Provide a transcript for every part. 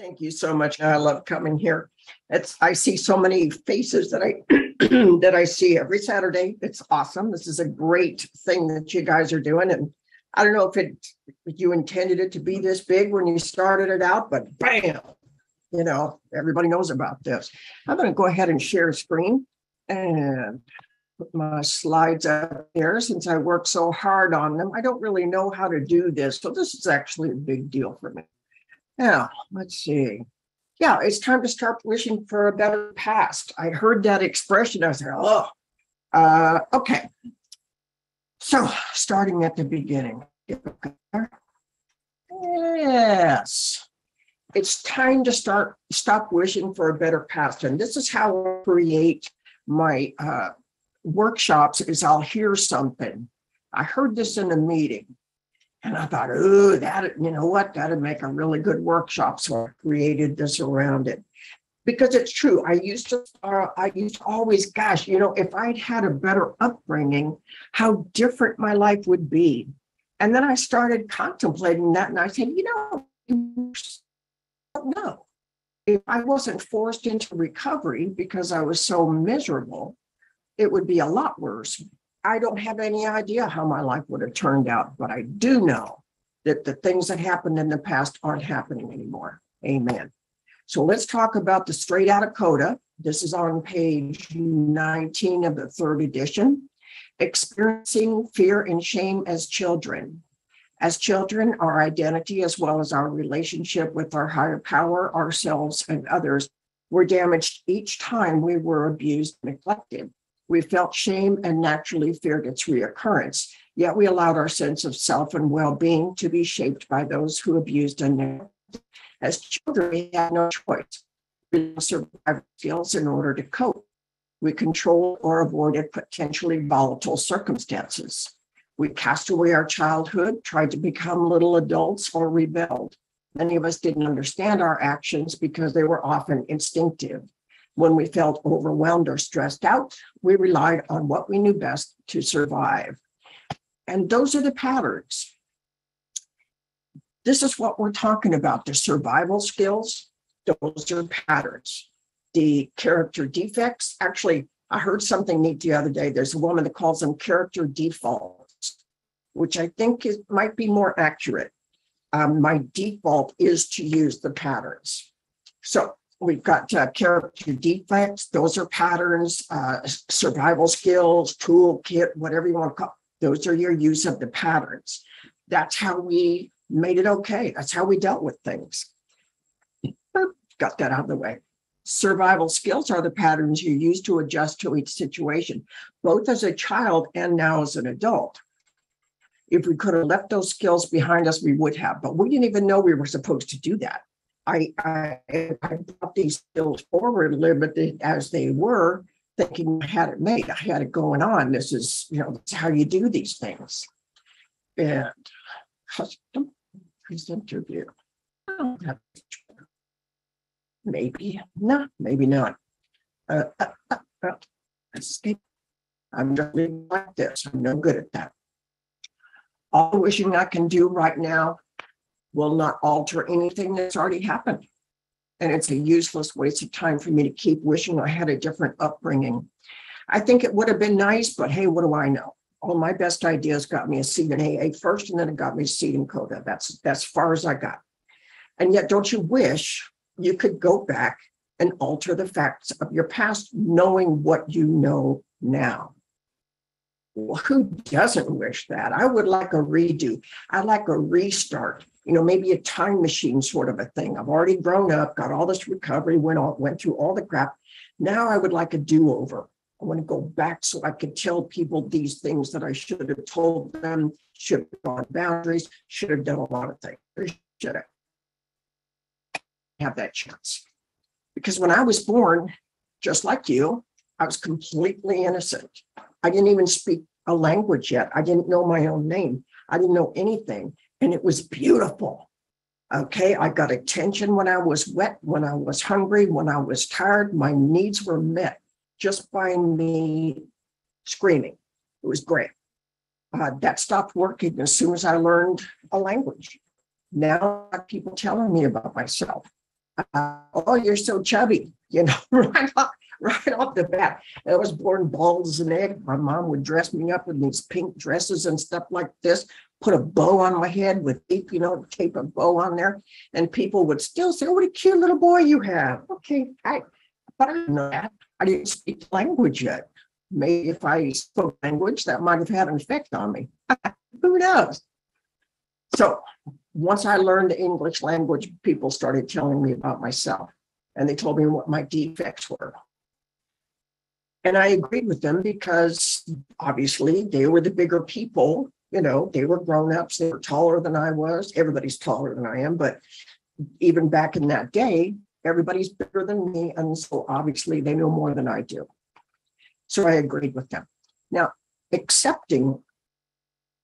Thank you so much. I love coming here. I see so many faces that I that I see every Saturday. It's awesome. This is a great thing that you guys are doing. And I don't know if you intended it to be this big when you started it out, but bam, everybody knows about this. I'm going to go ahead and share a screen and put my slides up there. Since I work so hard on them, I don't really know how to do this. So this is actually a big deal for me. Now, let's see. Yeah, it's time to start wishing for a better past. I heard that expression. I was like, okay. So starting at the beginning. Yes. It's time to stop wishing for a better past. And this is how I create my workshops is I'll hear something. I heard this in a meeting. And I thought, that'd make a really good workshop. So I created this around it because it's true. I used to always, gosh, if I'd had a better upbringing, how different my life would be. And then I started contemplating that, and I said, no, if I wasn't forced into recovery because I was so miserable, it would be a lot worse. I don't have any idea how my life would have turned out, but I do know that the things that happened in the past aren't happening anymore. Amen. So let's talk about the Straight Outta Coda. This is on page 19 of the 3rd edition. Experiencing fear and shame as children. As children, our identity, as well as our relationship with our higher power, ourselves, and others, were damaged each time we were abused and neglected. We felt shame and naturally feared its reoccurrence, yet we allowed our sense of self and well-being to be shaped by those who abused and neglected. As children, we had no choice. We survived skills in order to cope. We controlled or avoided potentially volatile circumstances. We cast away our childhood, tried to become little adults, or rebelled. Many of us didn't understand our actions because they were often instinctive. When we felt overwhelmed or stressed out, we relied on what we knew best to survive. And those are the patterns. This is what we're talking about, the survival skills. Those are patterns. The character defects, actually, I heard something neat the other day. There's a woman that calls them character defaults, which I think might be more accurate. My default is to use the patterns. So we've got character defects. Those are patterns, survival skills, toolkit, whatever you want to call it. Those are your use of the patterns. That's how we made it okay. That's how we dealt with things. Got that out of the way. Survival skills are the patterns you use to adjust to each situation, both as a child and now as an adult. If we could have left those skills behind us, we would have, but we didn't even know we were supposed to do that. I brought these skills forward, lived as they were, thinking I had it made. I had it going on. This is how you do these things. And custom presenter view. Maybe not. Maybe not. Escape. I'm just like this. I'm no good at that. All wishing I can do right now will not alter anything that's already happened. And it's a useless waste of time for me to keep wishing I had a different upbringing. I think it would have been nice, but hey, what do I know? All my best ideas got me a seat in AA first, and then it got me a seat in CODA. That's as far as I got. And yet, don't you wish you could go back and alter the facts of your past, knowing what you know now? Well, who doesn't wish that? I would like a redo. I'd like a restart. Maybe a time machine sort of a thing. I've already grown up, got all this recovery, went through all the crap. Now I would like a do-over. I want to go back so I could tell people these things that I should have told them, should have gone boundaries, should have done a lot of things. Should have that chance. Because when I was born, just like you, I was completely innocent. I didn't even speak a language yet. I didn't know my own name. I didn't know anything. And it was beautiful. Okay, I got attention when I was wet, when I was hungry, when I was tired. My needs were met just by me screaming. It was great. That stopped working as soon as I learned a language. Now I have people telling me about myself. Oh, you're so chubby, right off the bat. I was born bald as an egg. My mom would dress me up in these pink dresses and stuff like this, put a bow on my head with tape, tape a bow on there. And people would still say, "Oh, what a cute little boy you have." Okay, but I didn't know that. I didn't speak language yet. Maybe if I spoke language, that might have had an effect on me. Who knows? So once I learned the English language, people started telling me about myself, and they told me what my defects were. And I agreed with them because obviously they were the bigger people. They were grown-ups. They were taller than I was. Everybody's taller than I am, but even back in that day, everybody's bigger than me. And so obviously they know more than I do. So I agreed with them. Now, accepting,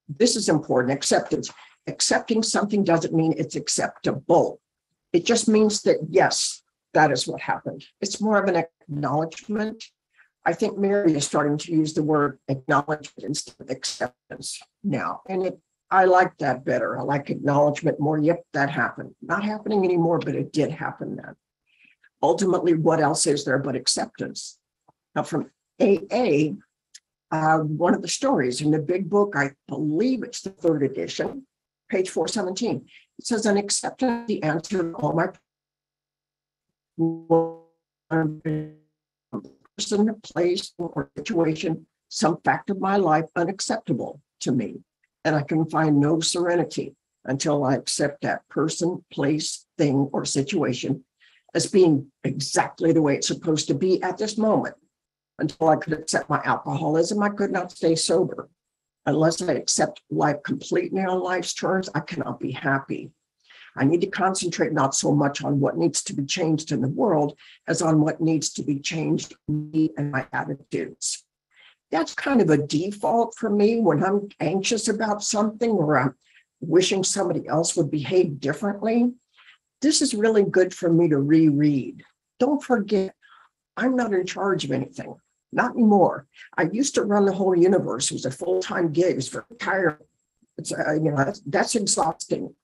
this is important, acceptance. Accepting something doesn't mean it's acceptable. It just means that, yes, that is what happened. It's more of an acknowledgement. I think Mary is starting to use the word acknowledgement instead of acceptance now. And I like that better. I like acknowledgement more. Yep, that happened. Not happening anymore, but it did happen then. Ultimately, what else is there but acceptance? Now, from AA, one of the stories in the big book, I believe it's the 3rd edition, page 417, it says, "An acceptance of the answer to all my person, place, or situation, some fact of my life unacceptable to me. And I can find no serenity until I accept that person, place, thing, or situation as being exactly the way it's supposed to be at this moment. Until I could accept my alcoholism, I could not stay sober. Unless I accept life completely on life's terms, I cannot be happy. I need to concentrate not so much on what needs to be changed in the world as on what needs to be changed in me and my attitudes." That's kind of a default for me when I'm anxious about something or I'm wishing somebody else would behave differently. This is really good for me to reread. Don't forget, I'm not in charge of anything. Not anymore. I used to run the whole universe. It was a full-time gig. It was very tiring. It's that's exhausting.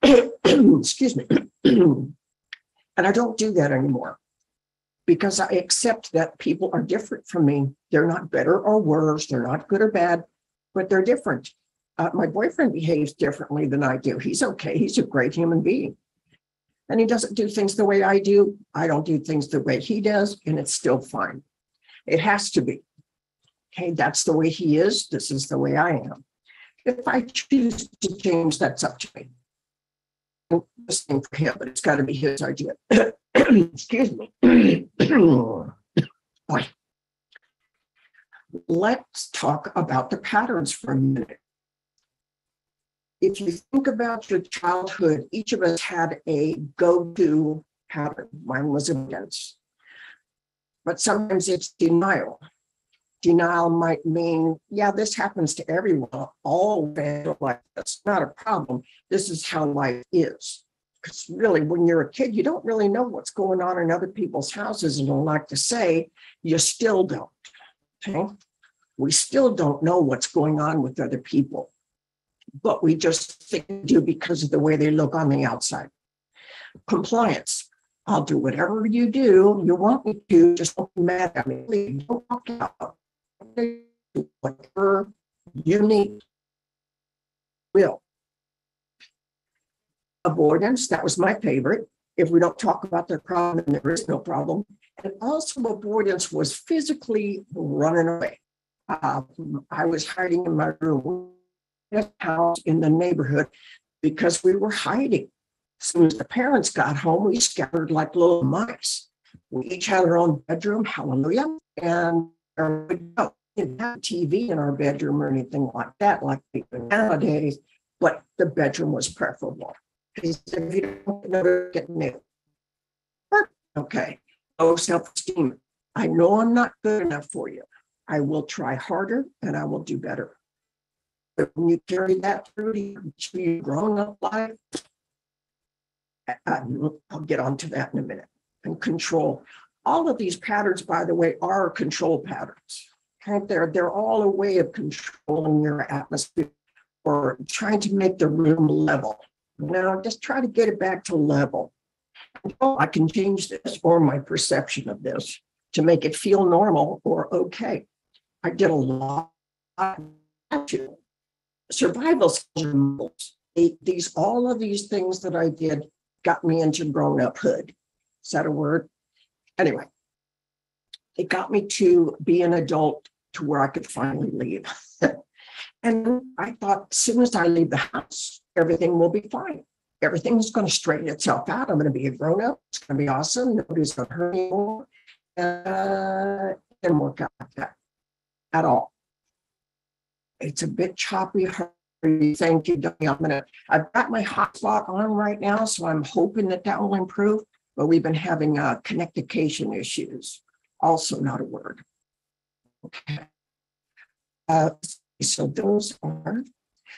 Excuse me. And I don't do that anymore because I accept that people are different from me. They're not better or worse. They're not good or bad, but they're different. My boyfriend behaves differently than I do. He's okay. He's a great human being. And he doesn't do things the way I do. I don't do things the way he does, and it's still fine. It has to be. Okay, that's the way he is. This is the way I am. If I choose to change, that's up to me. I'm listening for him, but it's got to be his idea. Excuse me. Boy. Let's talk about the patterns for a minute. If you think about your childhood, each of us had a go-to pattern. Mine was avoidance. But sometimes it's denial. Denial might mean, yeah, this happens to everyone. All fans like that's not a problem. This is how life is. Because really, when you're a kid, you don't really know what's going on in other people's houses. And I like to say, you still don't. Okay? We still don't know what's going on with other people. But we just think we do because of the way they look on the outside. Compliance. I'll do whatever you do. You want me to, just don't be mad at me. Please don't walk out. Whatever you need. Will. Avoidance, that was my favorite. If we don't talk about the problem, then there is no problem. And also avoidance was physically running away. I was hiding in my room, house in the neighborhood, because we were hiding. As soon as the parents got home, we scattered like little mice. We each had our own bedroom, hallelujah, and we didn't have TV in our bedroom or anything like that, like nowadays, but the bedroom was preferable. Because if you don't never get new. Okay, low self-esteem. I know I'm not good enough for you. I will try harder and I will do better. But when you carry that through to your growing up life, I'll get onto that in a minute. And control. All of these patterns, by the way, are control patterns. Okay? They're all a way of controlling your atmosphere or trying to make the room level. Just try to get it back to level. oh, I can change this or my perception of this to make it feel normal or okay. I did a lot of survival skills. All of these things that I did got me into grown-uphood. Is that a word? Anyway, it got me to be an adult to where I could finally leave. And I thought, as soon as I leave the house, everything will be fine. Everything's going to straighten itself out. I'm going to be a grown-up. It's going to be awesome. Nobody's going to hurt me anymore. It didn't work out like that at all. It's a bit choppy. Thank you, Donnie. I've got my hotspot on right now, so I'm hoping that will improve. But we've been having connectication issues. Also not a word. Okay. So those are.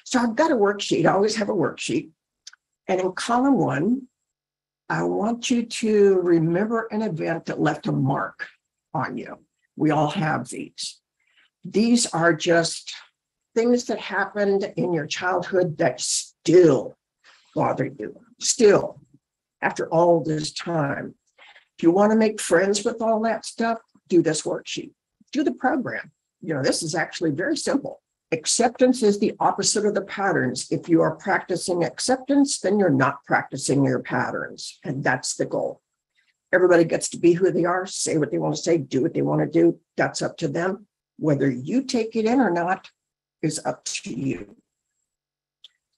So I've got a worksheet. I always have a worksheet. And in column 1, I want you to remember an event that left a mark on you. We all have these. These are just things that happened in your childhood that still bother you, still, after all this time. If you want to make friends with all that stuff, do this worksheet. Do the program. This is actually very simple. Acceptance is the opposite of the patterns. If you are practicing acceptance, then you're not practicing your patterns. And that's the goal. Everybody gets to be who they are, say what they want to say, do what they want to do. That's up to them. Whether you take it in or not is up to you.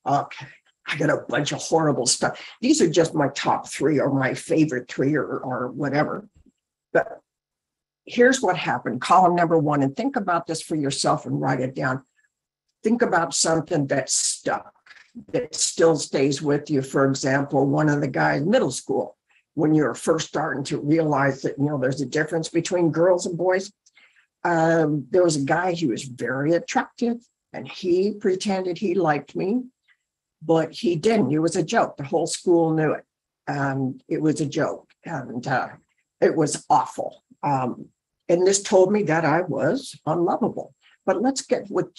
Okay, I got a bunch of horrible stuff. These are just my top 3 or my favorite 3 or whatever. But here's what happened. Column number 1, and think about this for yourself and write it down. Think about something that's stuck, that still stays with you. For example, one of the guys in middle school, when you're first starting to realize that, there's a difference between girls and boys. There was a guy, he was very attractive, and he pretended he liked me, but he didn't. It was a joke. The whole school knew it. It was a joke, and it was awful. And this told me that I was unlovable. But let's get with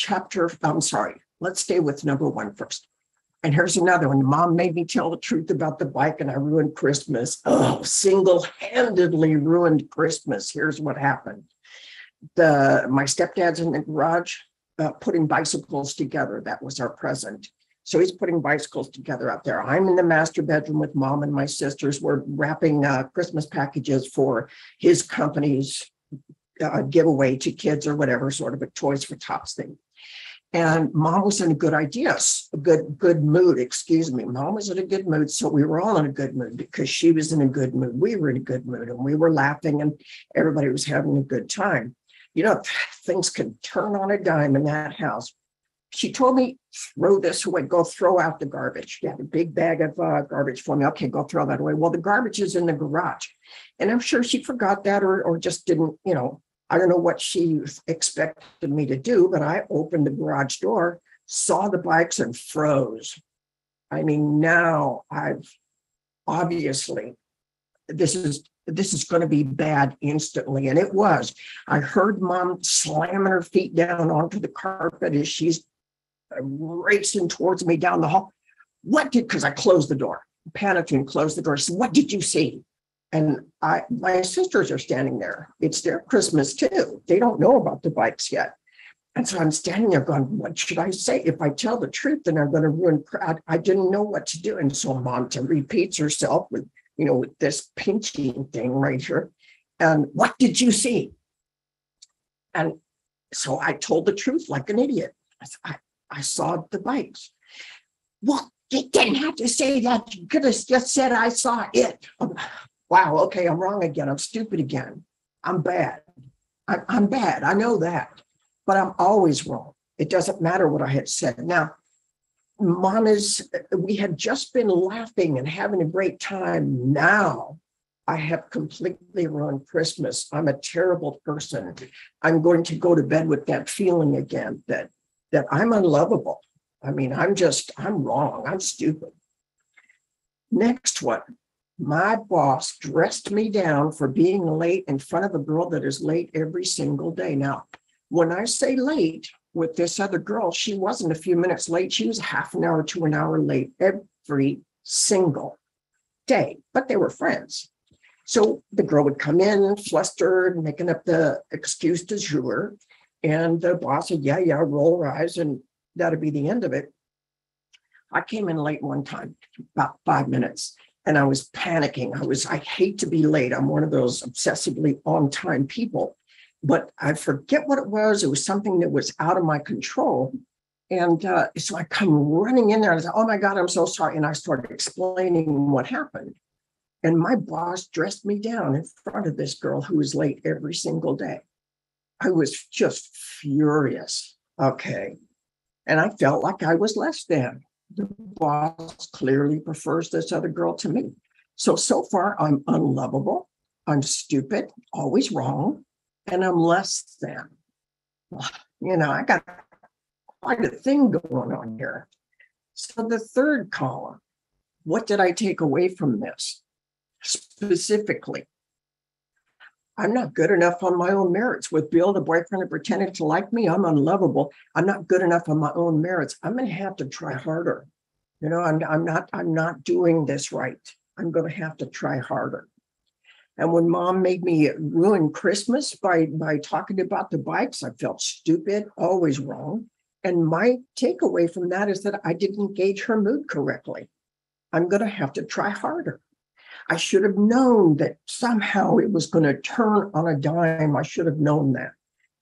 let's stay with number 1 first. And here's another one. Mom made me tell the truth about the bike and I ruined Christmas. Oh, single-handedly ruined Christmas. Here's what happened. My stepdad's in the garage putting bicycles together. That was our present. So he's putting bicycles together out there. I'm in the master bedroom with Mom and my sisters. We're wrapping Christmas packages for his company's giveaway to kids or whatever, sort of a Toys for Tots thing. And Mom was in a good mood, excuse me. Mom was in a good mood. So we were all in a good mood because she was in a good mood. We were in a good mood and we were laughing and everybody was having a good time. Things can turn on a dime in that house. She told me, throw this away, go throw out the garbage. She had a big bag of garbage for me. Okay, go throw that away. Well, the garbage is in the garage. And I'm sure she forgot that or just didn't, I don't know what she expected me to do, but I opened the garage door, saw the bikes and froze. I mean, now I've obviously, this is going to be bad instantly. And it was. I heard Mom slamming her feet down onto the carpet as she's racing towards me down the hall. Because I closed the door, panicked and closed the door. She said, what did you see? And my sisters are standing there. It's their Christmas too. They don't know about the bikes yet. And so I'm standing there going, what should I say? If I tell the truth, then I'm going to ruin. I didn't know what to do. And so Mom repeats herself with, with this pinching thing right here. And what did you see? And so I told the truth like an idiot. I saw the bikes. Well, you didn't have to say that. You could have just said I saw it. Wow, okay, I'm wrong again. I'm stupid again. I'm bad. I'm bad. I know that. But I'm always wrong. It doesn't matter what I had said. Now, we had just been laughing and having a great time. Now, I have completely ruined Christmas. I'm a terrible person. I'm going to go to bed with that feeling again that I'm unlovable. I mean, I'm wrong. I'm stupid. Next one. My boss dressed me down for being late in front of a girl that is late every single day. Now, when I say late with this other girl, she wasn't a few minutes late. She was half an hour to an hour late every single day, but they were friends. So the girl would come in flustered, making up the excuse du jour. And the boss said, yeah, roll her eyes, and that'd be the end of it. I came in late one time, about 5 minutes, and I was panicking. I hate to be late. I'm one of those obsessively on-time people, but I forget what it was. It was something that was out of my control. And so I come running in there and I said, oh my God, I'm so sorry. And I started explaining what happened. And my boss dressed me down in front of this girl who was late every single day. I was just furious. Okay. And I felt like I was less than. The boss clearly prefers this other girl to me. So far, I'm unlovable. I'm stupid, always wrong, and I'm less than. I got quite a thing going on here. So the third column, what did I take away from this? Specifically, I'm not good enough on my own merits. With Bill, the boyfriend that pretended to like me, I'm unlovable. I'm not good enough on my own merits. I'm going to have to try harder. I'm not doing this right. I'm going to have to try harder. And when mom made me ruin Christmas by talking about the bikes, I felt stupid, always wrong. And my takeaway from that is that I didn't gauge her mood correctly. I'm going to have to try harder. I should have known that somehow it was going to turn on a dime. I should have known that.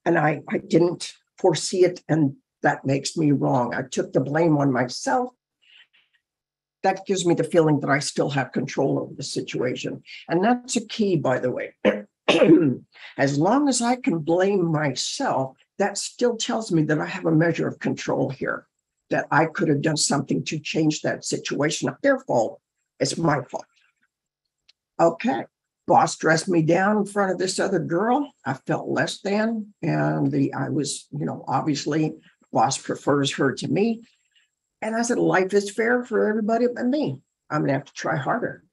And I didn't foresee it. And that makes me wrong. I took the blame on myself. That gives me the feeling that I still have control over the situation. And that's a key, by the way. As long as I can blame myself, that still tells me that I have a measure of control here, that I could have done something to change that situation. Not their fault. It's my fault. Okay, boss dressed me down in front of this other girl. I felt less than, and I was, obviously boss prefers her to me. And I said, life is fair for everybody but me. I'm going to have to try harder.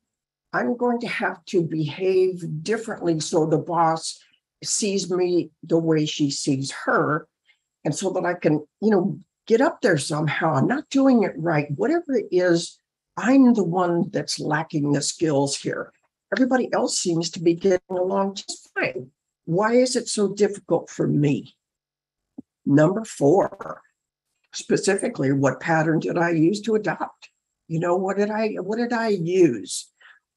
I'm going to have to behave differently so the boss sees me the way she sees her, and so that I can, get up there somehow. I'm not doing it right. Whatever it is, I'm the one that's lacking the skills here. Everybody else seems to be getting along just fine. Why is it so difficult for me? Number 4, specifically, what pattern did I use to adopt? What did I use?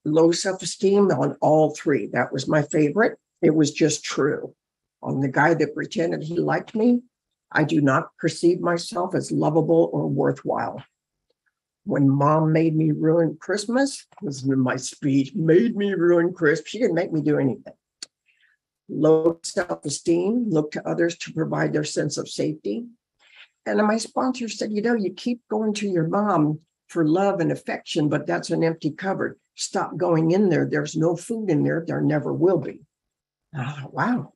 Low self-esteem on all 3. That was my favorite. It was just true. On the guy that pretended he liked me, I do not perceive myself as lovable or worthwhile. When mom made me ruin Christmas, this is in my speech, made me ruin Christmas. She didn't make me do anything. Low self-esteem, look to others to provide their sense of safety. And my sponsor said, you keep going to your mom for love and affection, but that's an empty cupboard. Stop going in there. There's no food in there. There never will be. Wow.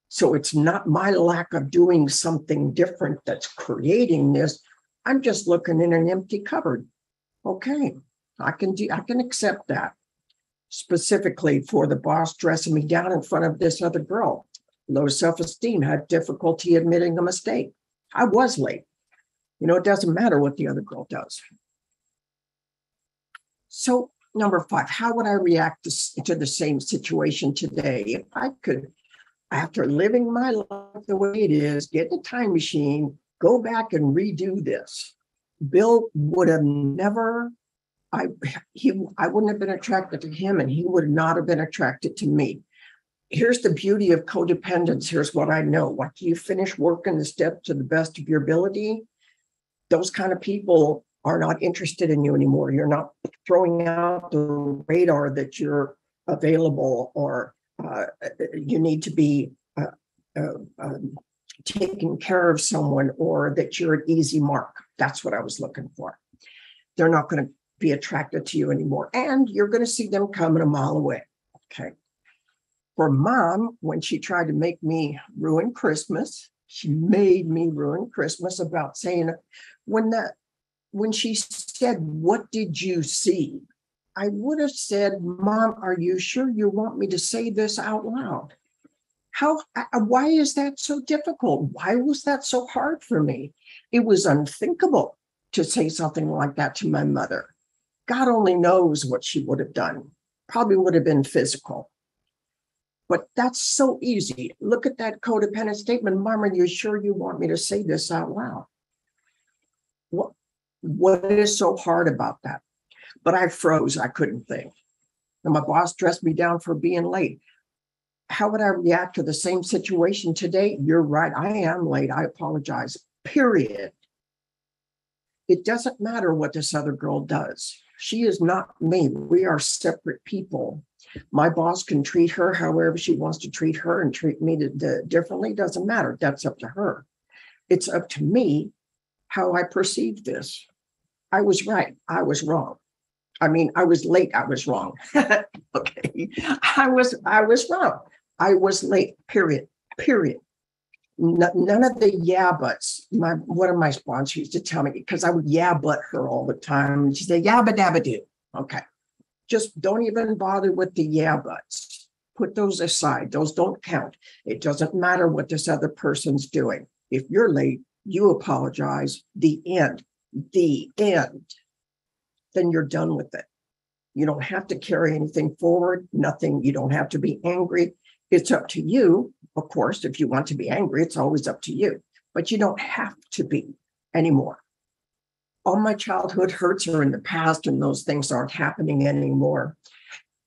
So it's not my lack of doing something different that's creating this. I'm just looking in an empty cupboard. Okay, I can accept that. Specifically for the boss dressing me down in front of this other girl. Low self-esteem, had difficulty admitting a mistake. I was late. It doesn't matter what the other girl does. So number 5, how would I react to the same situation today? If I could, after living my life the way it is, get in a time machine, go back and redo this. Bill would have never, I wouldn't have been attracted to him, and he would not have been attracted to me. Here's the beauty of codependence. Here's what I know. Once you finish working the steps to the best of your ability, those kind of people are not interested in you anymore. You're not throwing out the radar that you're available, or you need to be taking care of someone, or that you're an easy mark. That's what I was looking for. They're not going to be attracted to you anymore. And you're going to see them coming a mile away. Okay. For mom, when she tried to make me ruin Christmas, she made me ruin Christmas about saying, when she said, what did you see? I would have said, Mom, are you sure you want me to say this out loud? Why is that so difficult? Why was that so hard for me? It was unthinkable to say something like that to my mother. God only knows what she would have done. Probably would have been physical. But that's so easy. Look at that codependent statement. Mom, are you sure you want me to say this out loud? What is so hard about that? But I froze. I couldn't think. And my boss dressed me down for being late. How would I react to the same situation today? You're right. I am late. I apologize. Period. It doesn't matter what this other girl does. She is not me. We are separate people. My boss can treat her however she wants to treat her and treat me differently. Doesn't matter. That's up to her. It's up to me how I perceive this. I was right. I was wrong. I mean, I was late. I was wrong. Okay. I was wrong. I was late. Period. None of the yeah buts. One of my sponsors used to tell me, because I would yeah but her all the time. She'd say, yabba dabba do. Okay. Just don't even bother with the yeah buts. Put those aside. Those don't count. It doesn't matter what this other person's doing. If you're late, you apologize. The end. The end. Then you're done with it. You don't have to carry anything forward. Nothing. You don't have to be angry. It's up to you. Of course, if you want to be angry, it's always up to you. But you don't have to be anymore. All my childhood hurts are in the past, and those things aren't happening anymore.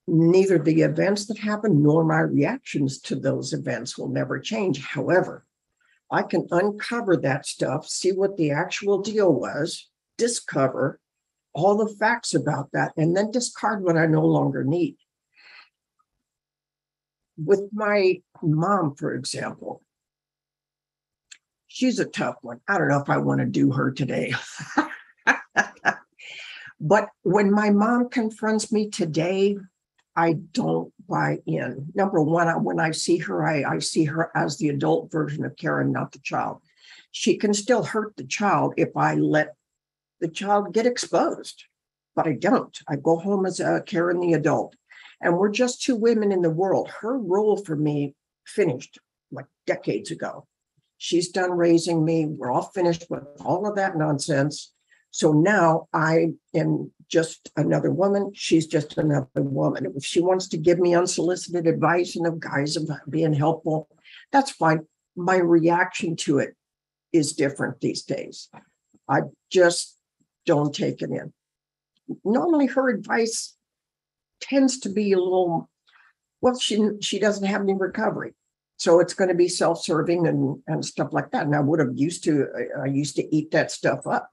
Neither the events that happen nor my reactions to those events will never change. However, I can uncover that stuff, see what the actual deal was, discover all the facts about that, and then discard what I no longer need. With my mom, for example, she's a tough one. I don't know if I want to do her today. But when my mom confronts me today, I don't buy in. Number one, when I see her, I see her as the adult version of Karen, not the child. She can still hurt the child if I let the child get exposed, but I don't. I go home as Karen, the adult. And we're just two women in the world. Her role for me finished like decades ago. She's done raising me. We're all finished with all of that nonsense. So now I am just another woman. She's just another woman. If she wants to give me unsolicited advice in the guise of being helpful, that's fine. My reaction to it is different these days. I just don't take it in. Normally her advice tends to be a little, well, she doesn't have any recovery. So it's going to be self-serving and stuff like that. And I used to eat that stuff up.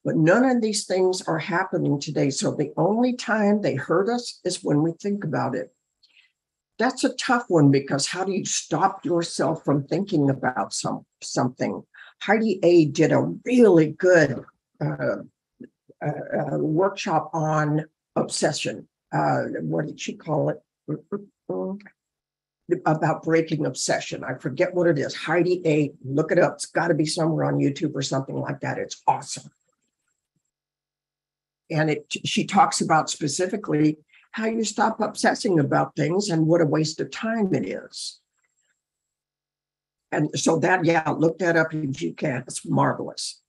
But none of these things are happening today. So the only time they hurt us is when we think about it. That's a tough one, because how do you stop yourself from thinking about something? Heidi A. did a really good workshop on obsession. What did she call it? About breaking obsession. I forget what it is. Heidi A. Look it up. It's got to be somewhere on YouTube or something like that. It's awesome. And she talks about specifically how you stop obsessing about things and what a waste of time it is. And so look that up if you can. It's marvelous.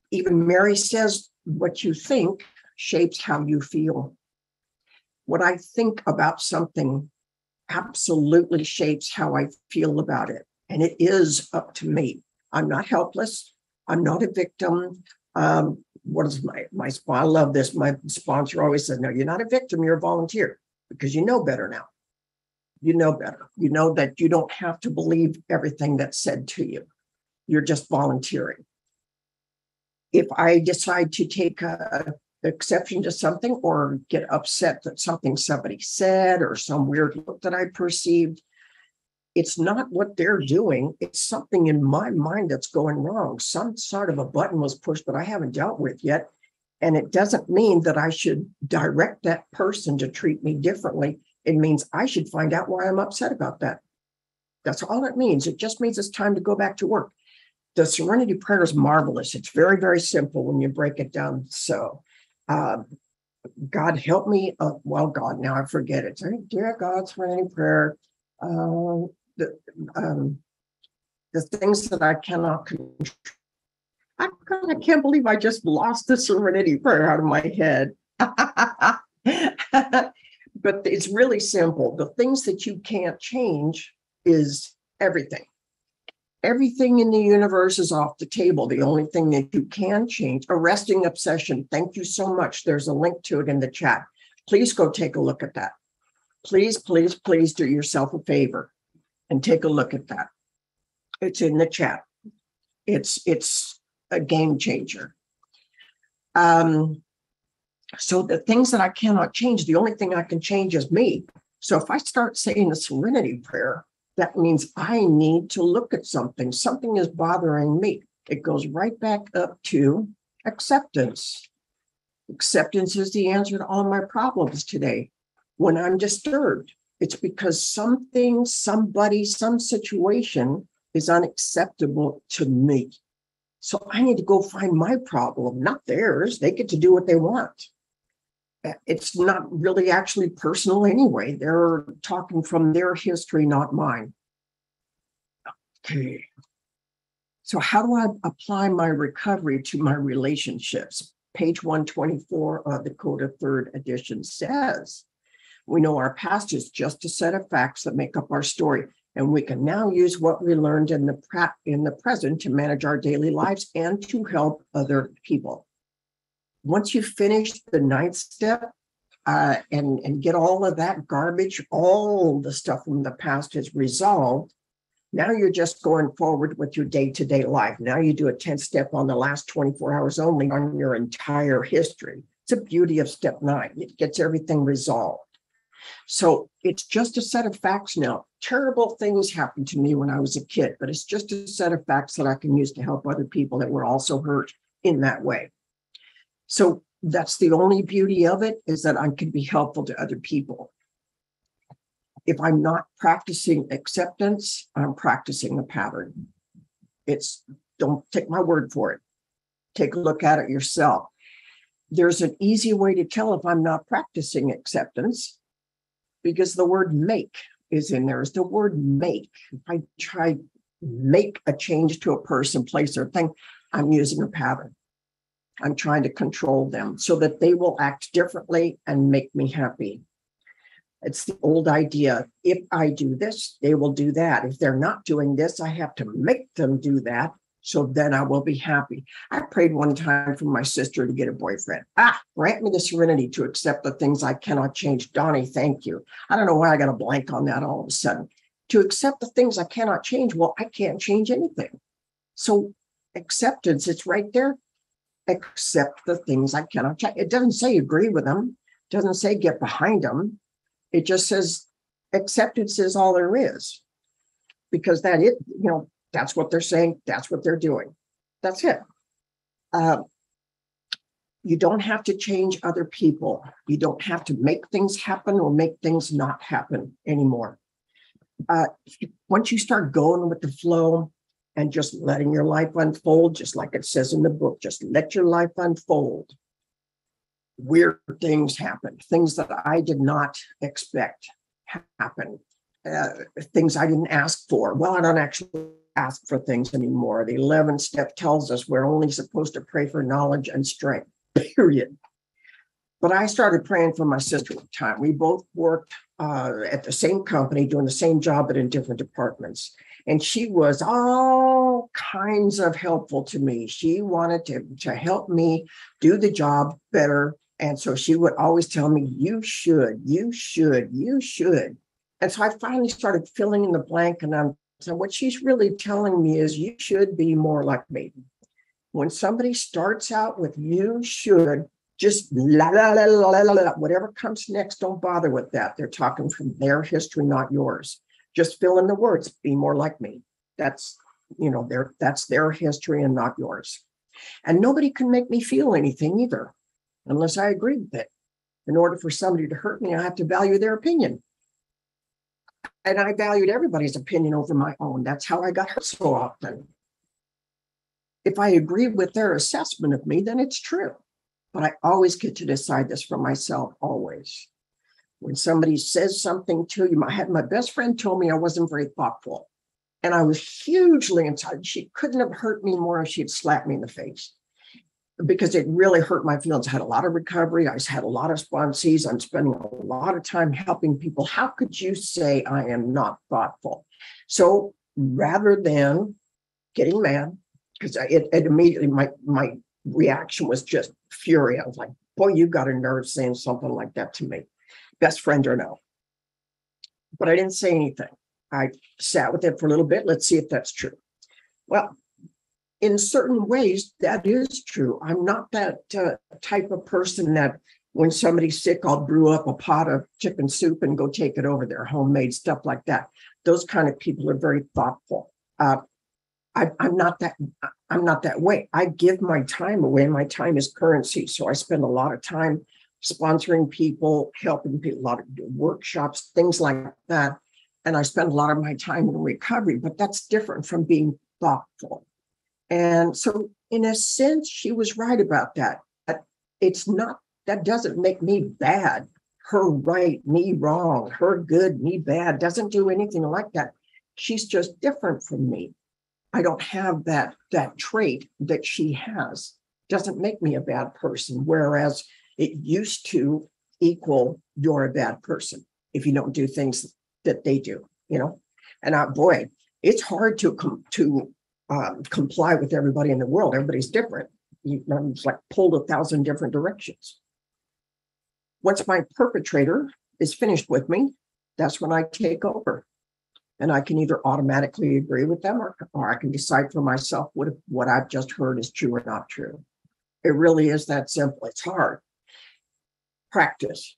Even Mary says what you think shapes how you feel. What I think about something absolutely shapes how I feel about it. And it is up to me. I'm not helpless. I'm not a victim. What is my I love this. My sponsor always says, no, you're not a victim, you're a volunteer, because you know better now. You know better. You know that you don't have to believe everything that's said to you. You're just volunteering. If I decide to take exception to something or get upset that somebody said or some weird look that I perceived, it's not what they're doing. It's something in my mind that's going wrong. Some sort of a button was pushed that I haven't dealt with yet. And it doesn't mean that I should direct that person to treat me differently. It means I should find out why I'm upset about that. That's all it means. It just means it's time to go back to work. The Serenity Prayer is marvelous. It's very, very simple when you break it down. So, God help me. God, now I forget it. Dear God, Serenity Prayer. The things that I cannot control. I can't believe I just lost the Serenity Prayer out of my head. But it's really simple. The things that you can't change is everything. Everything in the universe is off the table. The only thing that you can change, arresting obsession. Thank you so much. There's a link to it in the chat. Please go take a look at that. Please, please, please do yourself a favor and take a look at that. It's in the chat. It's a game changer. So the things that I cannot change, the only thing I can change is me. So if I start saying the Serenity Prayer, that means I need to look at something. Something is bothering me. It goes right back up to acceptance. Acceptance is the answer to all my problems today. When I'm disturbed, it's because something, somebody, some situation is unacceptable to me. So I need to go find my problem, not theirs. They get to do what they want. It's not really actually personal anyway. They're talking from their history, not mine. Okay. So how do I apply my recovery to my relationships? Page 124 of the Code of Third Edition says, we know our past is just a set of facts that make up our story, and we can now use what we learned in the present to manage our daily lives and to help other people. Once you finish the 9th step and get all of that garbage, all the stuff from the past is resolved, now you're just going forward with your day-to-day life. Now you do a 10th step on the last 24 hours only on your entire history. It's the beauty of step 9. It gets everything resolved. So it's just a set of facts now. Terrible things happened to me when I was a kid, but it's just a set of facts that I can use to help other people that were also hurt in that way. So that's the only beauty of it, is that I can be helpful to other people. If I'm not practicing acceptance, I'm practicing a pattern. Don't take my word for it. Take a look at it yourself. There's an easy way to tell if I'm not practicing acceptance, because the word make is in there. It's the word make. If I try make a change to a person, place, or thing, I'm using a pattern. I'm trying to control them so that they will act differently and make me happy. It's the old idea. If I do this, they will do that. If they're not doing this, I have to make them do that. So then I will be happy. I prayed one time for my sister to get a boyfriend. Grant me the serenity to accept the things I cannot change. Donnie, thank you. I don't know why I got a blank on that all of a sudden. To accept the things I cannot change. Well, I can't change anything. So acceptance, it's right there. Accept the things I cannot change. It doesn't say agree with them. It doesn't say get behind them. It just says acceptance is all there is. Because that's what they're saying. That's what they're doing. That's it. You don't have to change other people. You don't have to make things happen or make things not happen anymore. Once you start going with the flow and just letting your life unfold, just like it says in the book, just let your life unfold. Weird things happen. Things that I did not expect happen. Things I didn't ask for. Well, I don't actually ask for things anymore. The 11th step tells us we're only supposed to pray for knowledge and strength, period. But I started praying for my sister at the time. We both worked at the same company, doing the same job, but in different departments. And she was all kinds of helpful to me. She wanted to help me do the job better. And so she would always tell me, you should. And so I finally started filling in the blank, and so what she's really telling me is you should be more like me. When somebody starts out with you should, just la la la la la la, whatever comes next, don't bother with that. They're talking from their history, not yours. Just fill in the words, be more like me. That's their history and not yours. And nobody can make me feel anything either, unless I agree with it. In order for somebody to hurt me, I have to value their opinion. And I valued everybody's opinion over my own. That's how I got hurt so often. If I agree with their assessment of me, then it's true. But I always get to decide this for myself, always. When somebody says something to you, my best friend told me I wasn't very thoughtful. And I was hugely entitled. She couldn't have hurt me more if she had slapped me in the face, because it really hurt my feelings. I had a lot of recovery. I had a lot of sponsees. I'm spending a lot of time helping people. How could you say I am not thoughtful? So rather than getting mad, because it immediately, my reaction was just fury. I was like, boy, you got a nerve saying something like that to me, best friend or no. But I didn't say anything. I sat with it for a little bit. Let's see if that's true. Well, in certain ways, that is true. I'm not that type of person that when somebody's sick, I'll brew up a pot of chicken soup and go take it over there, homemade stuff like that. Those kind of people are very thoughtful. I'm not that way. I give my time away. My time is currency. So I spend a lot of time sponsoring people, helping people, a lot of workshops, things like that. And I spend a lot of my time in recovery, but that's different from being thoughtful. And so in a sense, she was right about that. It's not, that doesn't make me bad. Her right, me wrong. Her good, me bad. Doesn't do anything like that. She's just different from me. I don't have that trait that she has. Doesn't make me a bad person. Whereas it used to equal you're a bad person if you don't do things that they do, And boy, it's hard to comply with everybody in the world. Everybody's different. It's like pulled 1,000 different directions. Once my perpetrator is finished with me, that's when I take over. And I can either automatically agree with them or I can decide for myself what I've just heard is true or not true. It really is that simple. It's hard. Practice.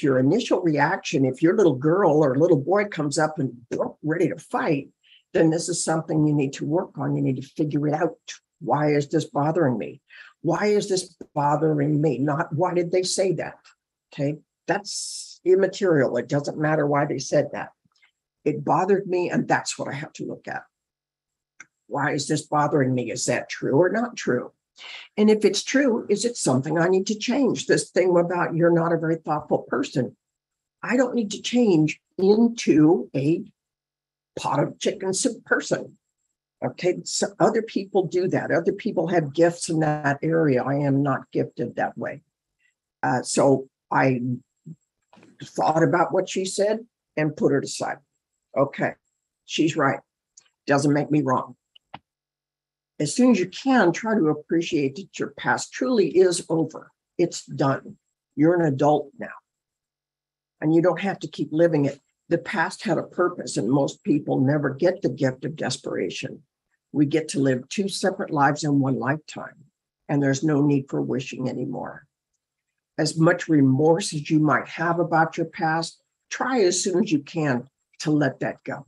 Your initial reaction, if your little girl or little boy comes up and ready to fight, then this is something you need to work on. You need to figure it out. Why is this bothering me? Why is this bothering me? Not why did they say that? Okay, that's immaterial. It doesn't matter why they said that. It bothered me, and that's what I have to look at. Why is this bothering me? Is that true or not true? And if it's true, is it something I need to change? This thing about you're not a very thoughtful person, I don't need to change into a pot of chicken soup person. Okay, so other people do that. Other people have gifts in that area. I am not gifted that way. So I thought about what she said and put it aside. Okay, she's right. Doesn't make me wrong. As soon as you can, try to appreciate that your past truly is over. It's done. You're an adult now. And you don't have to keep living it. The past had a purpose, and most people never get the gift of desperation. We get to live 2 separate lives in one lifetime, and there's no need for wishing anymore. As much remorse as you might have about your past, try as soon as you can to let that go.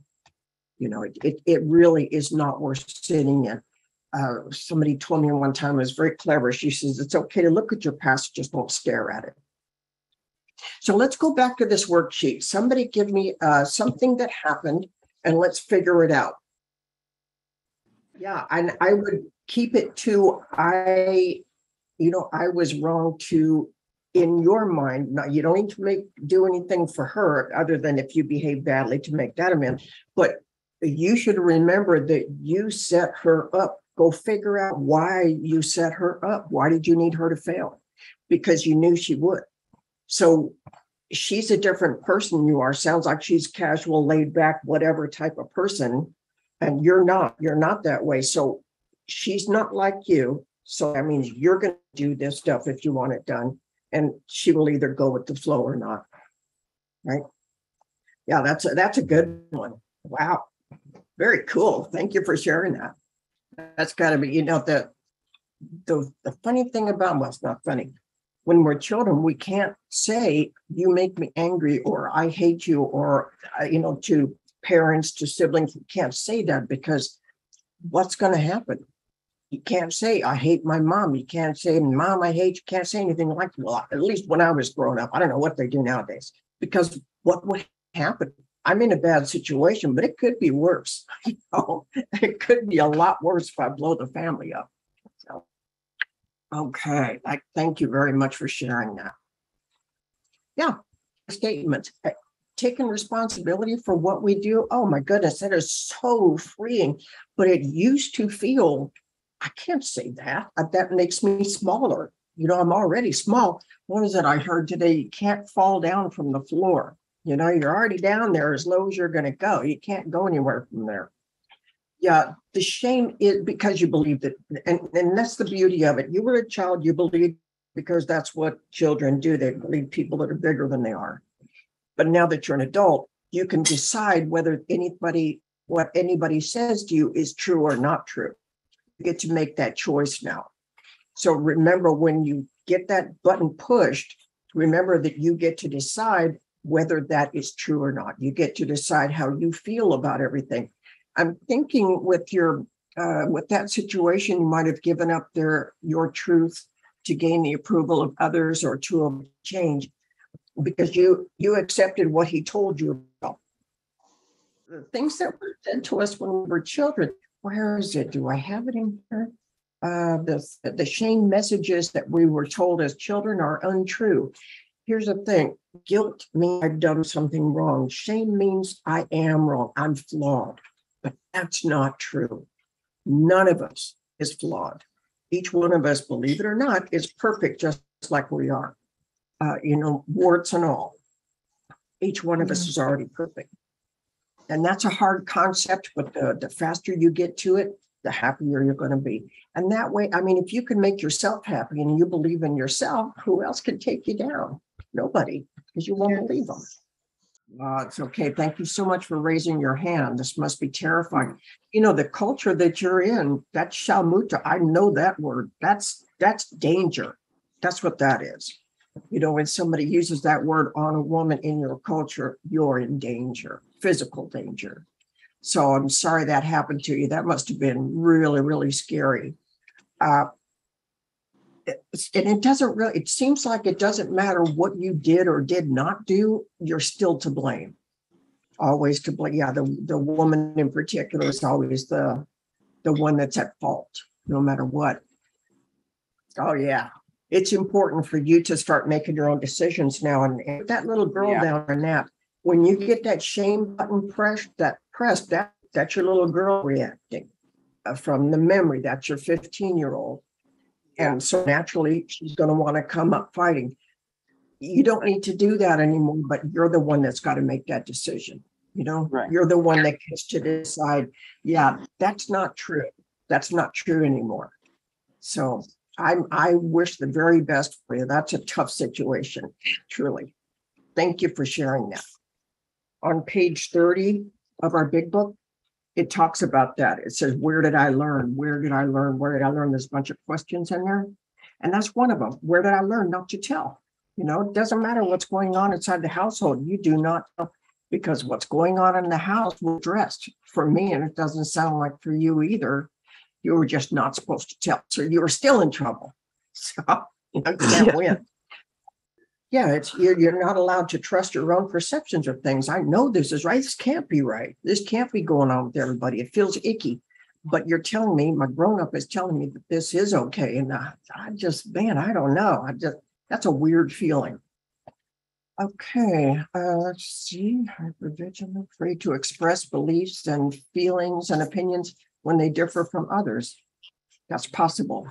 It really is not worth sitting in. Somebody told me one time, it was very clever. She says, it's okay to look at your past, just don't stare at it. So let's go back to this worksheet. Somebody give me something that happened and let's figure it out. Yeah, and I would keep it to, I was wrong to, in your mind. Now, you don't need to do anything for her other than if you behave badly to make that amend. But you should remember that you set her up. Go figure out why you set her up. Why did you need her to fail? Because you knew she would. So she's a different person than you are. Sounds like she's casual, laid back, whatever type of person. And you're not that way. So she's not like you. So that means you're going to do this stuff if you want it done. And she will either go with the flow or not. Right? Yeah, that's a good one. Wow. Very cool. Thank you for sharing that. That's got to be, the funny thing about, well, it's not funny. When we're children, we can't say, you make me angry, or I hate you, or, to parents, to siblings. We can't say that because what's going to happen? You can't say, I hate my mom. You can't say, Mom, I hate you. Can't say anything like that. Well, at least when I was growing up, I don't know what they do nowadays, because what would happen? I'm in a bad situation, but it could be worse. It could be a lot worse if I blow the family up. So, okay, thank you very much for sharing that. Yeah, statements. taking responsibility for what we do, oh my goodness, that is so freeing. But it used to feel, I can't say that. That makes me smaller. I'm already small. What is it I heard today? You can't fall down from the floor. You're already down there as low as you're going to go. You can't go anywhere from there. Yeah, the shame is because you believed it. And that's the beauty of it. You were a child, you believed, because that's what children do. They believe people that are bigger than they are. But now that you're an adult, you can decide whether what anybody says to you is true or not true. You get to make that choice now. So remember, when you get that button pushed, remember that you get to decide whether that is true or not. You get to decide how you feel about everything. I'm thinking with that situation, you might have given up your truth to gain the approval of others or to change, because you accepted what he told you about. The things that were said to us when we were children. Where is it? Do I have it in here? The shame messages that we were told as children are untrue. Here's the thing. Guilt means I've done something wrong. Shame means I am wrong. I'm flawed. But that's not true. None of us is flawed. Each one of us, believe it or not, is perfect, just like we are. Warts and all. Each one of us is already perfect. And that's a hard concept, but the faster you get to it, the happier you're going to be. And that way, if you can make yourself happy and you believe in yourself, who else can take you down? Nobody, because you won't believe them. It's okay. Thank you so much for raising your hand. This must be terrifying. The culture that you're in, that's shalmuta. I know that word. That's danger. That's what that is. When somebody uses that word on a woman in your culture, you're in danger, physical danger. So I'm sorry that happened to you. That must have been really, really scary. And it seems like it doesn't matter what you did or did not do, you're still to blame. Always to blame. Yeah, the woman in particular is always the one that's at fault, no matter what. Oh, yeah. It's important for you to start making your own decisions now. And that little girl down in that, when you get that shame button pressed, that's your little girl reacting from the memory. That's your 15-year-old. And so naturally, she's going to want to come up fighting. You don't need to do that anymore, but you're the one that's got to make that decision. Right. You're the one that gets to decide, that's not true. That's not true anymore. So I wish the very best for you. That's a tough situation, truly. Thank you for sharing that. On page 30 of our big book, it talks about that. It says, where did I learn? Where did I learn? Where did I learn? There's a bunch of questions in there. And that's one of them. Where did I learn not to tell? It doesn't matter what's going on inside the household. You do not tell, because what's going on in the house was addressed for me. And it doesn't sound like for you either. You were just not supposed to tell. So you were still in trouble. So you can't win. Yeah, you're not allowed to trust your own perceptions of things. I know this is right. This can't be right. This can't be going on with everybody. It feels icky. But you're telling me, my grown-up is telling me that this is okay. And I don't know. That's a weird feeling. Okay, let's see. Hypervigilant, afraid to express beliefs and feelings and opinions when they differ from others. That's possible,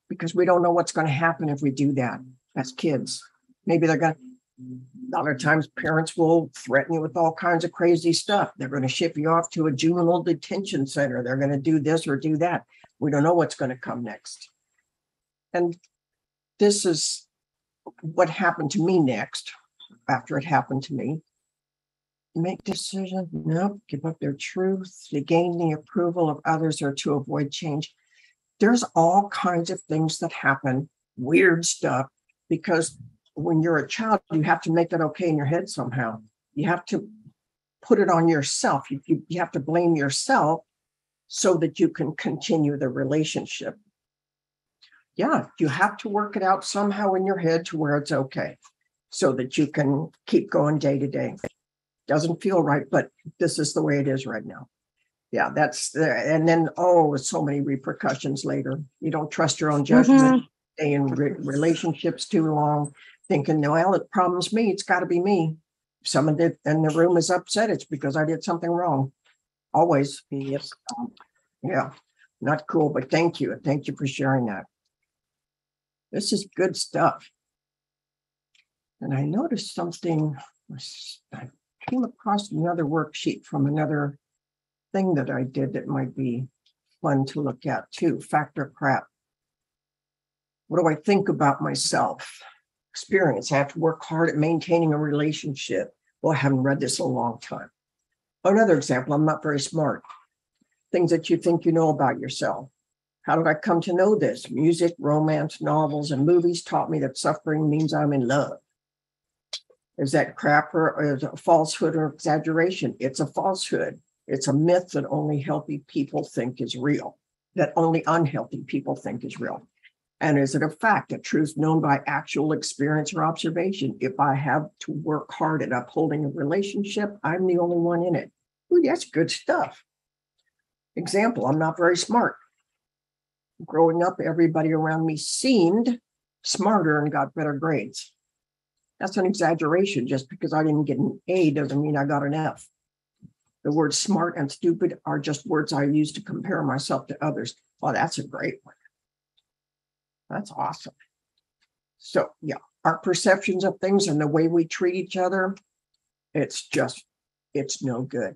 because we don't know what's going to happen if we do that as kids. Maybe they're going to, a lot of times parents will threaten you with all kinds of crazy stuff. They're going to ship you off to a juvenile detention center. They're going to do this or do that. We don't know what's going to come next. And this is what happened to me next, after it happened to me. Make decisions, no, give up their truth, to gain the approval of others or to avoid change. There's all kinds of things that happen, weird stuff, because when you're a child, you have to make that okay in your head somehow. You have to put it on yourself. You have to blame yourself so that you can continue the relationship. Yeah, you have to work it out somehow in your head to where it's okay, so that you can keep going day to day. Doesn't feel right, but this is the way it is right now. Yeah, and then, so many repercussions later. You don't trust your own judgment. Stay in relationships too long, thinking, well, the problem's me. It's got to be me. someone in the room is upset, it's because I did something wrong. Always. Yep. Yeah, not cool, but thank you. Thank you for sharing that. This is good stuff. And I noticed something. I came across another worksheet from another thing that I did that might be fun to look at too. Factor crap. What do I think about myself? Experience. I have to work hard at maintaining a relationship. Well, I haven't read this in a long time. Another example, I'm not very smart. Things that you think you know about yourself. How did I come to know this? Music, romance, novels, and movies taught me that suffering means I'm in love. Is that crap or is it a falsehood or exaggeration? It's a falsehood. It's a myth that only healthy people think is real, that only unhealthy people think is real. And is it a fact, a truth known by actual experience or observation? If I have to work hard at upholding a relationship, I'm the only one in it. Ooh, that's good stuff. Example, I'm not very smart. Growing up, everybody around me seemed smarter and got better grades. That's an exaggeration. Just because I didn't get an A doesn't mean I got an F. The words smart and stupid are just words I use to compare myself to others. Well, that's a great one. That's awesome. So yeah, our perceptions of things and the way we treat each other, it's no good.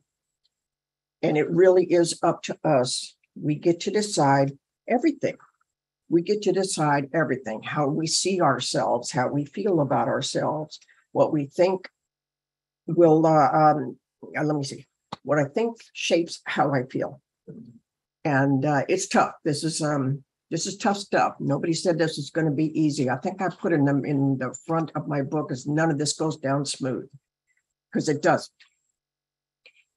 And it really is up to us. We get to decide everything. We get to decide everything, how we see ourselves, how we feel about ourselves, what we think will, let me see, what I think shapes how I feel. And it's tough. This is tough stuff. Nobody said this is going to be easy. I think I put in the front of my book is none of this goes down smooth, because it doesn't.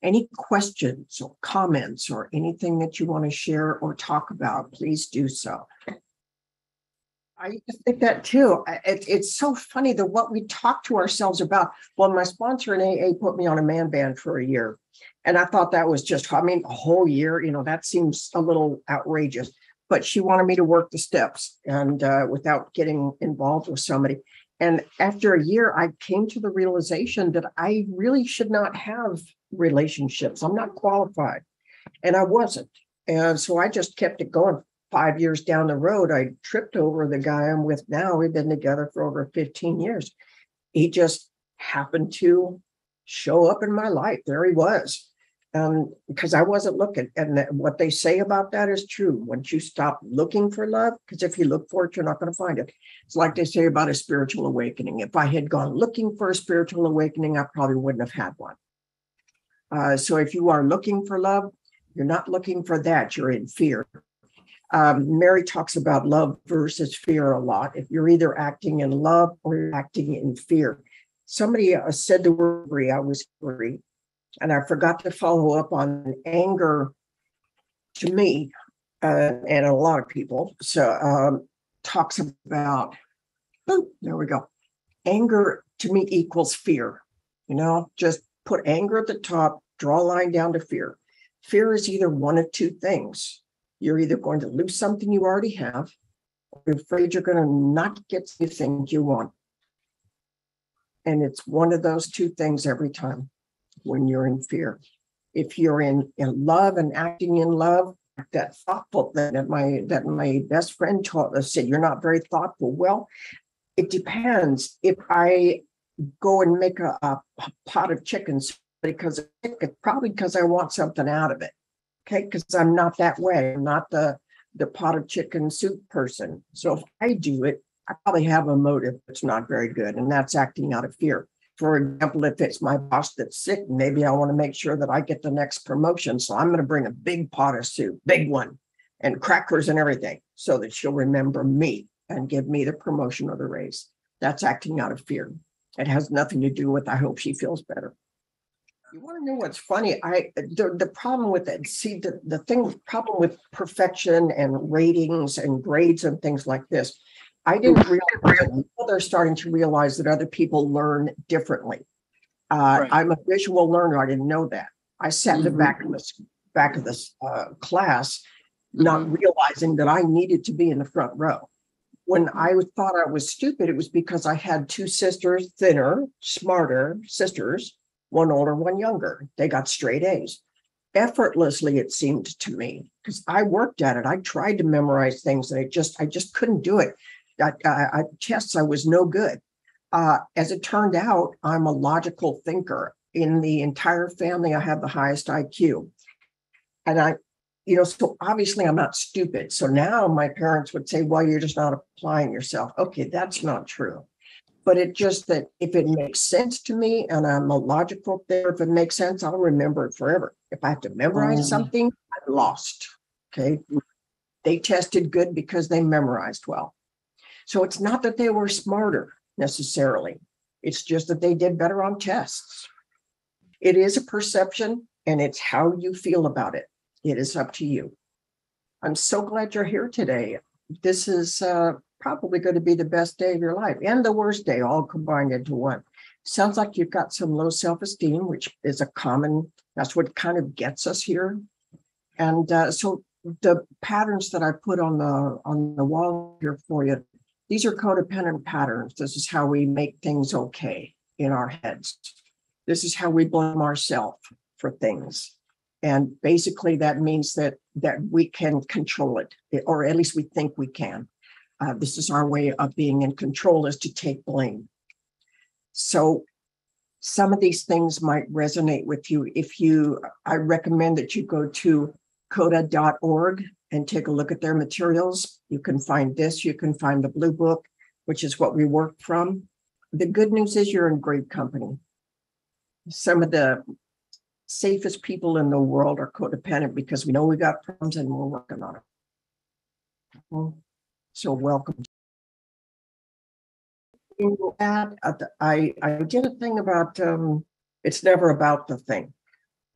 Any questions or comments or anything that you want to share or talk about, please do so. I think that too. It's so funny that what we talk to ourselves about. Well, my sponsor in AA put me on a man band for a year. And I thought that was just, a whole year, that seems a little outrageous. But she wanted me to work the steps and without getting involved with somebody. And after a year, I came to the realization that I really should not have relationships. I'm not qualified. And I wasn't. And so I just kept it going. 5 years down the road, I tripped over the guy I'm with now. We've been together for over 15 years. He just happened to show up in my life. There he was. Because I wasn't looking. And what they say about that is true. Once you stop looking for love, because if you look for it, you're not going to find it. It's like they say about a spiritual awakening. If I had gone looking for a spiritual awakening, I probably wouldn't have had one. So if you are looking for love, you're not looking for that. You're in fear. Mary talks about love versus fear a lot. If you're either acting in love or you're acting in fear. Somebody said the word free. I was free. And I forgot to follow up on anger to me and a lot of people. So talks about, there we go. Anger to me equals fear. Just put anger at the top, draw a line down to fear. Fear is either one of two things. You're either going to lose something you already have, or you're afraid you're going to not get the thing you want. And it's one of those two things every time when you're in fear. If you're in love and acting in love, that thoughtful thing that my best friend taught us, said, you're not very thoughtful. Well, it depends. If I go and make a pot of chicken because it's probably because I want something out of it. Okay, because I'm not that way. I'm not the pot of chicken soup person. So if I do it, I probably have a motive that's not very good, and that's acting out of fear. For example, if it's my boss that's sick, maybe I want to make sure that I get the next promotion. So I'm going to bring a big pot of soup, big one, and crackers and everything, so that she'll remember me and give me the promotion or the raise. That's acting out of fear. It has nothing to do with, I hope she feels better. You want to know what's funny? The problem with it, see, the problem with perfection and ratings and grades and things like this, I didn't realize, they're starting to realize that other people learn differently. Right. I'm a visual learner. I didn't know that. I sat in the back of this class, not realizing that I needed to be in the front row. When I thought I was stupid, it was because I had two sisters, thinner, smarter sisters, one older, one younger. They got straight A's. Effortlessly, it seemed to me, because I worked at it. I tried to memorize things, and I just couldn't do it. Tests, I was no good. As it turned out, I'm a logical thinker. In the entire family, I have the highest IQ. And so obviously I'm not stupid. So now my parents would say, well, you're just not applying yourself. Okay, that's not true. But it just that if it makes sense to me and I'm a logical thinker, if it makes sense, I'll remember it forever. If I have to memorize something, I'm lost. Okay. They tested good because they memorized well. So it's not that they were smarter necessarily. It's just that they did better on tests. It is a perception, and it's how you feel about it. It is up to you. I'm so glad you're here today. This is probably going to be the best day of your life and the worst day, all combined into one. Sounds like you've got some low self-esteem, which is that's what kind of gets us here. And so the patterns that I put on the wall here for you, these are codependent patterns. This is how we make things okay in our heads. This is how we blame ourselves for things. And basically that means that we can control it, or at least we think we can. This is our way of being in control, is to take blame. So some of these things might resonate with you. I recommend that you go to coda.org and take a look at their materials. You can find this, you can find the Blue Book, which is what we work from. The good news is you're in great company. Some of the safest people in the world are codependent because we know we got problems and we're working on it. So welcome. I did a thing about it's never about the thing,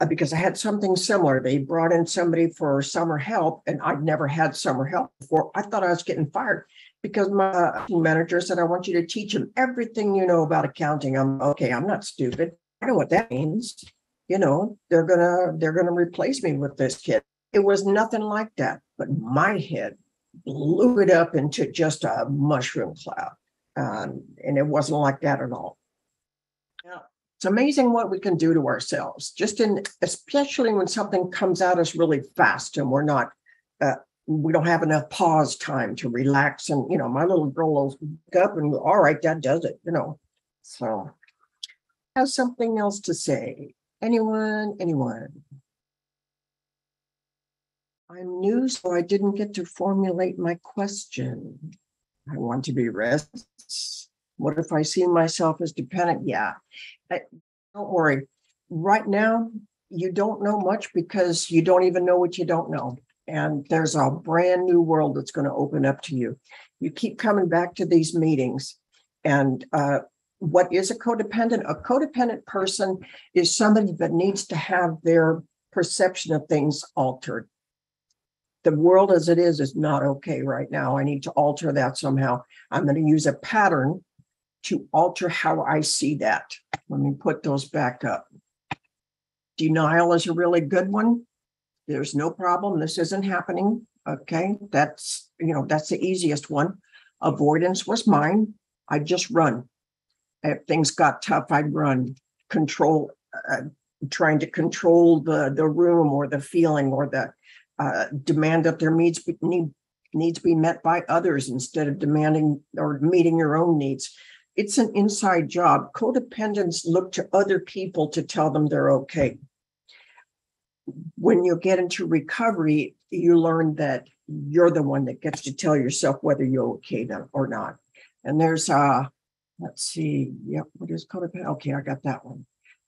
because I had something similar. They brought in somebody for summer help, and I'd never had summer help before. I thought I was getting fired because my manager said, I want you to teach them everything you know about accounting. I'm not stupid. I know what that means. They're gonna replace me with this kid. It was nothing like that, but my head blew it up into just a mushroom cloud. And it wasn't like that at all. Yeah. It's amazing what we can do to ourselves, especially when something comes at us really fast and we don't have enough pause time to relax. And, my little girl will wake up and all right, that does it, So I have something else to say. Anyone? I'm new, so I didn't get to formulate my question. I want to be restless. What if I see myself as dependent? Yeah, don't worry. Right now, you don't know much because you don't even know what you don't know. And there's a brand new world that's going to open up to you. You keep coming back to these meetings. And what is a codependent? A codependent person is somebody that needs to have their perception of things altered. The world as it is not okay right now. I need to alter that somehow. I'm going to use a pattern to alter how I see that. Let me put those back up. Denial is a really good one. There's no problem. This isn't happening. Okay. That's the easiest one. Avoidance was mine. I'd just run. If things got tough, I'd run. Control, trying to control the room or the feeling or the demand that their needs be met by others instead of demanding or meeting your own needs. It's an inside job. Codependents look to other people to tell them they're okay. When you get into recovery, you learn that you're the one that gets to tell yourself whether you're okay or not. And there's let's see. Yep. What is codependent? Okay, I got that one.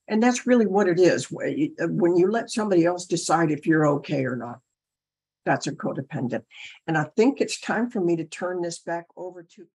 And that's really what it is. When you let somebody else decide if you're okay or not, that's a codependent. And I think it's time for me to turn this back over to